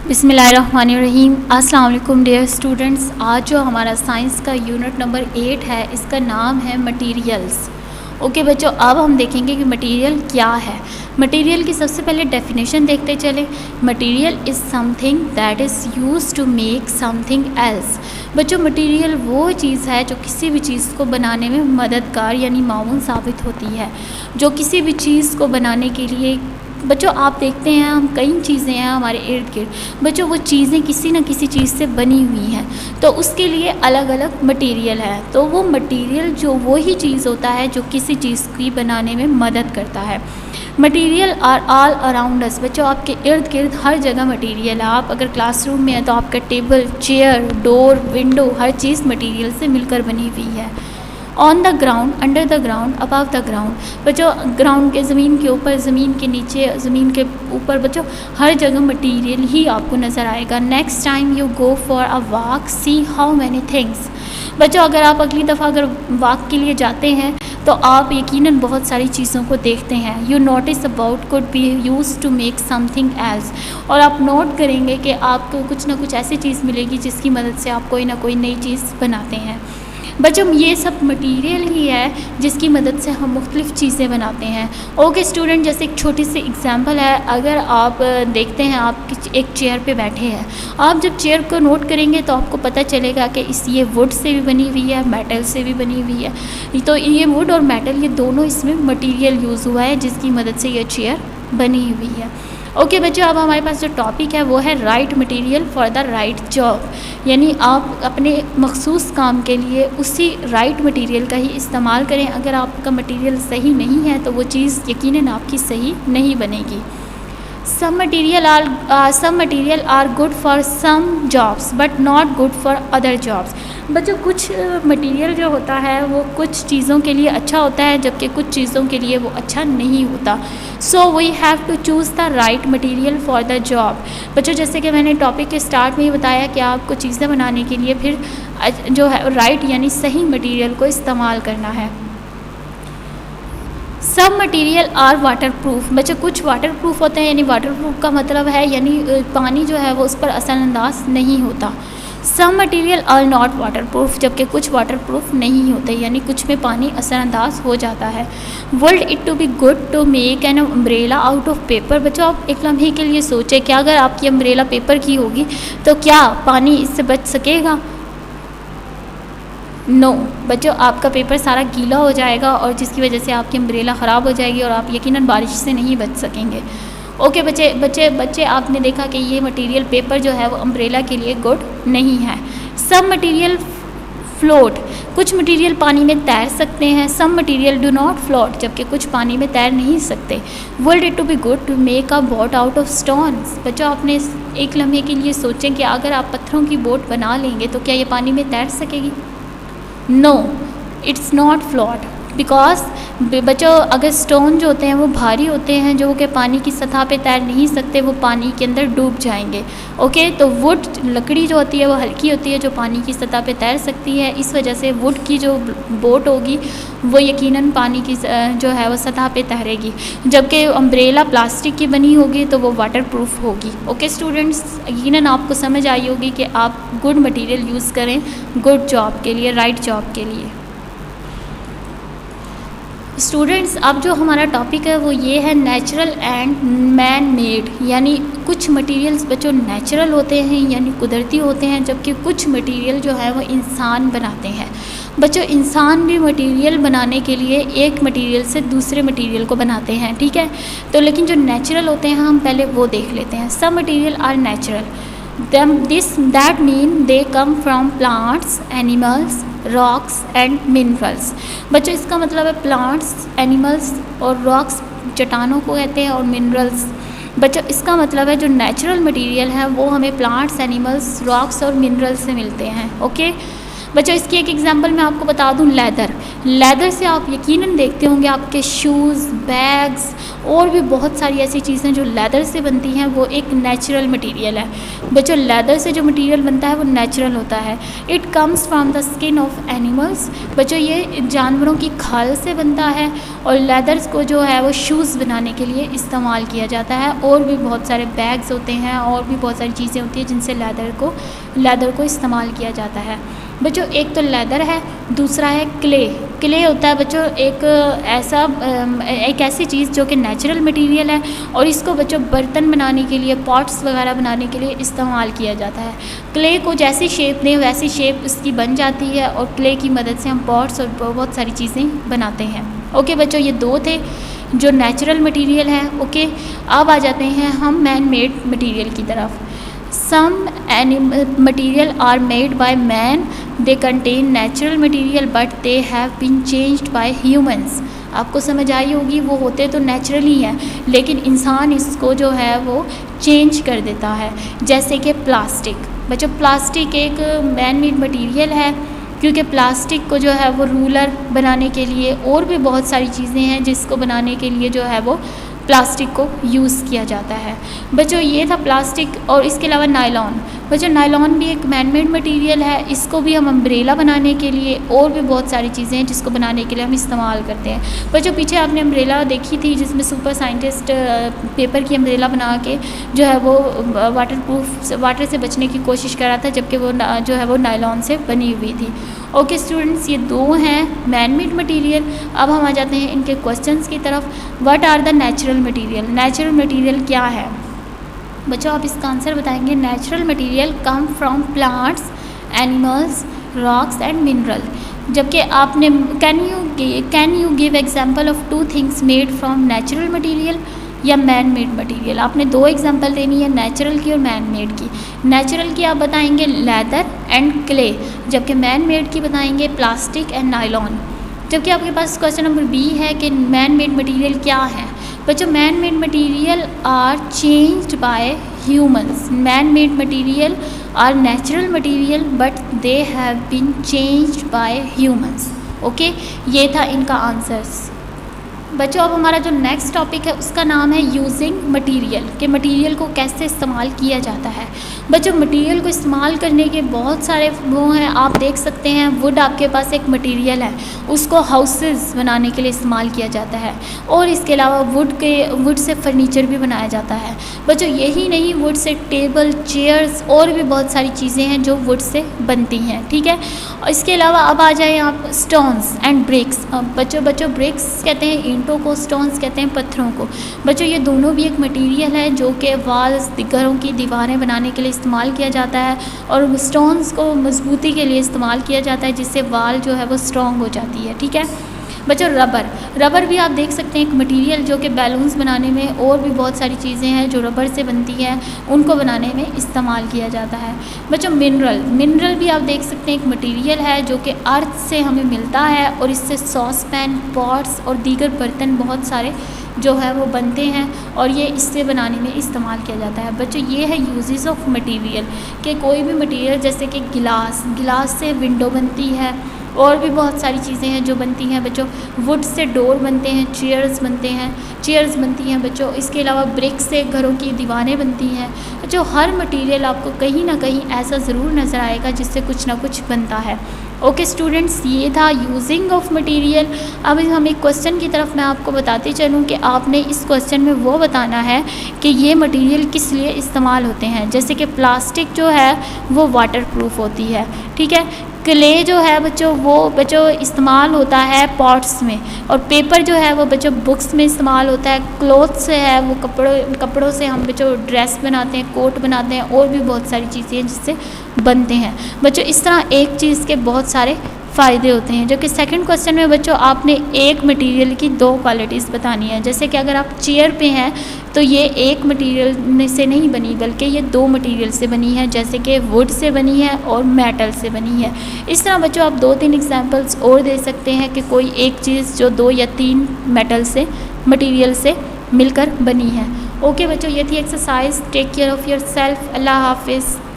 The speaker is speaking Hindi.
बिस्मिल्लाहिर्रहमानिर्रहीम। अस्सलाम वालेकुम डियर स्टूडेंट्स। आज जो हमारा साइंस का यूनिट नंबर 8 है, इसका नाम है मटेरियल्स। ओके बच्चों, अब हम देखेंगे कि मटेरियल क्या है। मटेरियल की सबसे पहले डेफिनेशन देखते चले। Material is something that is used to make something else. बच्चों, मटेरियल वो चीज़ है जो किसी भी चीज़ को बनाने में मददगार यानी माउन साबित होती है। जो किसी भी चीज़ को बनाने के लिए बच्चों आप देखते हैं, हम कई चीज़ें हैं हमारे इर्द गिर्द, बच्चों वो चीज़ें किसी न किसी चीज़ से बनी हुई हैं, तो उसके लिए अलग अलग मटेरियल है। तो वो मटेरियल जो वही चीज़ होता है जो किसी चीज़ की बनाने में मदद करता है। Material are all around us. बच्चों आपके इर्द गिर्द हर जगह मटेरियल है। आप अगर क्लासरूम में हैं तो आपका टेबल, चेयर, डोर, विंडो, हर चीज़ मटेरियल से मिलकर बनी हुई है। On the ground, under the ground, above the ground. बच्चों ग्राउंड के ज़मीन के ऊपर, ज़मीन के नीचे, ज़मीन के ऊपर, बच्चों हर जगह मटेरियल ही आपको नज़र आएगा। Next time you go for a walk see how many things. बच्चों अगर आप अगली दफ़ा अगर वॉक के लिए जाते हैं तो आप यकीनन बहुत सारी चीज़ों को देखते हैं। You notice about could be use to make something else. और आप नोट करेंगे कि आपको कुछ ना कुछ ऐसी चीज़ मिलेगी जिसकी मदद से आप कोई ना कोई नई चीज़ बनाते हैं। बच्चों ये सब मटेरियल ही है जिसकी मदद से हम मुख्तलिफ़ चीज़ें बनाते हैं। ओके स्टूडेंट, जैसे एक छोटी सी एग्जांपल है। अगर आप देखते हैं आप एक चेयर पे बैठे हैं, आप जब चेयर को नोट करेंगे तो आपको पता चलेगा कि ये वुड से भी बनी हुई है, मेटल से भी बनी हुई है। तो ये वुड और मेटल, ये दोनों इसमें मटीरियल यूज़ हुआ है जिसकी मदद से ये चेयर बनी हुई है। ओके बच्चों, अब हमारे पास जो टॉपिक है वो है right material for the right job. यानी आप अपने मखसूस काम के लिए उसी राइट मटेरियल का ही इस्तेमाल करें। अगर आपका मटेरियल सही नहीं है तो वो चीज़ यकीनन आपकी सही नहीं बनेगी। some material are good for some jobs but not good for other jobs। बच्चों कुछ मटेरियल जो होता है वो कुछ चीज़ों के लिए अच्छा होता है जबकि कुछ चीज़ों के लिए वो अच्छा नहीं होता। So we have to choose the right material for the job. बच्चों जैसे कि मैंने टॉपिक के स्टार्ट में ही बताया कि आपको चीज़ें बनाने के लिए फिर जो है राइट यानी सही मटेरियल को इस्तेमाल करना है। सब मटेरियल आर वाटर प्रूफ। बच्चे कुछ वाटर प्रूफ होते हैं, यानी वाटर प्रूफ का मतलब है यानी पानी जो है वो उस पर असरअंदाज नहीं होता। Some material are not waterproof, जबकि कुछ वाटर प्रूफ नहीं होते, यानी कुछ में पानी असरअंदाज हो जाता है। Would it to be good to make an umbrella out of paper. बच्चों आप एक लम्हे के लिए सोचें कि अगर आपकी अम्ब्रेला पेपर की होगी तो क्या पानी इससे बच सकेगा? नो बच्चों, आपका पेपर सारा गीला हो जाएगा और जिसकी वजह से आपकी अम्ब्रेला ख़राब हो जाएगी और आप यकीनन बारिश से नहीं बच सकेंगे। ओके बच्चे आपने देखा कि ये मटेरियल पेपर जो है वो अम्ब्रेला के लिए गुड नहीं है। सब मटेरियल फ्लोट। कुछ मटेरियल पानी में तैर सकते हैं। Some material do not float, जबकि कुछ पानी में तैर नहीं सकते। Would it to be good to make a boat out of stones. बच्चों आपने एक लम्हे के लिए सोचें कि अगर आप पत्थरों की बोट बना लेंगे तो क्या ये पानी में तैर सकेगी? No it's not float because बच्चों अगर स्टोन जो होते हैं वो भारी होते हैं जो कि पानी की सतह पे तैर नहीं सकते, वो पानी के अंदर डूब जाएंगे। ओके तो वुड लकड़ी जो होती है वो हल्की होती है जो पानी की सतह पे तैर सकती है, इस वजह से वुड की जो बोट होगी वो यकीनन पानी की जो है वो सतह पे तैरेगी, जबकि अम्ब्रेला प्लास्टिक की बनी होगी तो वो वाटर प्रूफ होगी। ओके स्टूडेंट्स, यकीनन आपको समझ आई होगी कि आप गुड मटेरियल यूज़ करें गुड जॉब के लिए, राइट जॉब के लिए। स्टूडेंट्स अब जो हमारा टॉपिक है वो ये है नेचुरल एंड मैन मेड। यानी कुछ मटेरियल्स बच्चों नेचुरल होते हैं यानी कुदरती होते हैं, जबकि कुछ मटेरियल जो है वो इंसान बनाते हैं। बच्चों इंसान भी मटेरियल बनाने के लिए एक मटेरियल से दूसरे मटेरियल को बनाते हैं, ठीक है। तो लेकिन जो नेचुरल होते हैं हम पहले वो देख लेते हैं। सब material are natural, that mean they come from plants, animals, rocks and minerals। बच्चों इसका मतलब है प्लांट्स, एनिमल्स और रॉक्स चट्टानों को कहते हैं और मिनरल्स। बच्चों इसका मतलब है जो नेचुरल मटेरियल है वो हमें प्लांट्स, एनिमल्स, रॉक्स और मिनरल्स से मिलते हैं। ओके बच्चों इसकी एक एग्जांपल मैं आपको बता दूं, लेदर से आप यकीनन देखते होंगे आपके शूज़, बैग्स और भी बहुत सारी ऐसी चीज़ें जो लेदर से बनती हैं, वो एक नेचुरल मटेरियल है। बच्चों लेदर से जो मटेरियल बनता है वो नेचुरल होता है। It comes from the skin of animals. बच्चों ये जानवरों की खाल से बनता है और लेदर्स को जो है वो शूज़ बनाने के लिए इस्तेमाल किया जाता है। और भी बहुत सारे बैग्स होते हैं और भी बहुत सारी चीज़ें होती हैं जिनसे लेदर को इस्तेमाल किया जाता है। बच्चों एक तो लेदर है, दूसरा है क्ले होता है बच्चों एक ऐसी चीज़ जो कि नेचुरल मटेरियल है और इसको बच्चों बर्तन बनाने के लिए, पॉट्स वगैरह बनाने के लिए इस्तेमाल किया जाता है। क्ले को जैसी शेप दें वैसी शेप उसकी बन जाती है और क्ले की मदद से हम पॉट्स और बहुत सारी चीज़ें बनाते हैं। ओके बच्चों, ये दो थे जो नेचुरल मटेरियल है। ओके, अब आ जाते हैं हम मैन मेड मटेरियल की तरफ। Some material are made by man. They contain natural material but they have been changed by humans. आपको समझ आई होगी, वो होते तो नेचुरली हैं लेकिन इंसान इसको जो है वो चेंज कर देता है। जैसे कि प्लास्टिक। बच्चों प्लास्टिक एक मैन मेड मटेरियल है क्योंकि प्लास्टिक को जो है वो रूलर बनाने के लिए और भी बहुत सारी चीज़ें हैं जिसको बनाने के लिए जो है वो प्लास्टिक को यूज़ किया जाता है। बच्चों ये था प्लास्टिक। और इसके अलावा नायलॉन। बच्चों नायलॉन भी एक मैन मेड मटेरियल है, इसको भी हम अम्ब्रेला बनाने के लिए और भी बहुत सारी चीज़ें हैं जिसको बनाने के लिए हम इस्तेमाल करते हैं। बच्चों पीछे आपने अम्ब्रेला देखी थी जिसमें सुपर साइंटिस्ट पेपर की अम्ब्रेला बना के जो है वो वाटर से बचने की कोशिश कर रहा था, जबकि वो जो है वो नायलॉन से बनी हुई थी। ओके स्टूडेंट्स, ये दो हैं मैन मेड मटेरियल। अब हम आ जाते हैं इनके क्वेश्चंस की तरफ। What are the natural material? Natural material क्या है? बच्चों आप इसका आंसर बताएंगे। Natural material come from plants, animals, rocks and mineral. जबकि आपने can you give example of two things made from natural material या मैन मेड मटेरियल? आपने दो एग्जांपल देनी है, नेचुरल की और मैन मेड की। नेचुरल की आप बताएंगे लेदर एंड क्ले, जबकि मैन मेड की बताएंगे प्लास्टिक एंड नायलॉन। जबकि आपके पास क्वेश्चन नंबर बी है कि मैन मेड मटेरियल क्या है? बच्चों man made material are changed by humans. Man made material are natural material but they have been changed by humans. Okay, ये था इनका आंसर्स। बच्चों अब हमारा जो नेक्स्ट टॉपिक है उसका नाम है यूजिंग मटेरियल, कि मटेरियल को कैसे इस्तेमाल किया जाता है। बच्चों मटेरियल को इस्तेमाल करने के बहुत सारे वो हैं, आप देख सकते हैं। वुड आपके पास एक मटेरियल है, उसको हाउसेस बनाने के लिए इस्तेमाल किया जाता है और इसके अलावा वुड से फर्नीचर भी बनाया जाता है। बच्चों यही नहीं, वुड से टेबल, चेयर्स और भी बहुत सारी चीज़ें हैं जो वुड से बनती हैं। ठीक है, और इसके अलावा अब आ जाए आप स्टोन्स एंड ब्रिक्स। बच्चों ब्रिक्स कहते हैं ईंटों को, स्टोन्स कहते हैं पत्थरों को। बच्चों ये दोनों भी एक मटेरियल है जो कि वाल्स, घरों की दीवारें बनाने के लिए इस्तेमाल किया जाता है और स्टोन्स को मजबूती के लिए इस्तेमाल किया जाता है जिससे वाल जो है वो स्ट्रॉन्ग हो जाती है। ठीक है बच्चों, रबर भी आप देख सकते हैं एक मटेरियल जो कि बैलून्स बनाने में और भी बहुत सारी चीज़ें हैं जो रबर से बनती हैं, उनको बनाने में इस्तेमाल किया जाता है। बच्चों मिनरल भी आप देख सकते हैं एक मटेरियल है जो कि अर्थ से हमें मिलता है और इससे सॉस पैन, पॉट्स और दीगर बर्तन बहुत सारे जो है वो बनते हैं और ये इससे बनाने में इस्तेमाल किया जाता है। बच्चों ये है यूजेस ऑफ मटेरियल, कि कोई भी मटेरियल जैसे कि गिलास से विंडो बनती है और भी बहुत सारी चीज़ें हैं जो बनती हैं। बच्चों वुड से डोर बनते हैं, चेयर्स बनती हैं बच्चों। इसके अलावा ब्रिक से घरों की दीवारें बनती हैं। बच्चों हर मटेरियल आपको कहीं ना कहीं ऐसा ज़रूर नज़र आएगा जिससे कुछ ना कुछ बनता है। ओके स्टूडेंट्स, ये था यूजिंग ऑफ मटेरियल। अब हम एक क्वेश्चन की तरफ मैं आपको बताते चलूँ कि आपने इस क्वेश्चन में वो बताना है कि ये मटेरियल किस लिए इस्तेमाल होते हैं। जैसे कि प्लास्टिक जो है वो वाटर प्रूफ होती है। ठीक है, क्ले जो है बच्चों इस्तेमाल होता है पॉट्स में, और पेपर जो है वो बच्चों बुक्स में इस्तेमाल होता है। क्लॉथ से है वो कपड़ों से हम बच्चों ड्रेस बनाते हैं, कोट बनाते हैं और भी बहुत सारी चीज़ें हैं जिससे बनते हैं। बच्चों इस तरह एक चीज़ के बहुत सारे फ़ायदे होते हैं। जो कि सेकंड क्वेश्चन में बच्चों आपने एक मटेरियल की दो क्वालिटीज़ बतानी है। जैसे कि अगर आप चेयर पे हैं तो ये एक मटेरियल से नहीं बनी बल्कि ये दो मटेरियल से बनी है, जैसे कि वुड से बनी है और मेटल से बनी है। इस तरह बच्चों आप 2-3 एग्जांपल्स और दे सकते हैं कि कोई एक चीज़ जो 2 या 3 मटेरियल से मिलकर बनी है। ओके बच्चों, ये थी exercise. Take care of yourself. अल्लाह हाफिज़।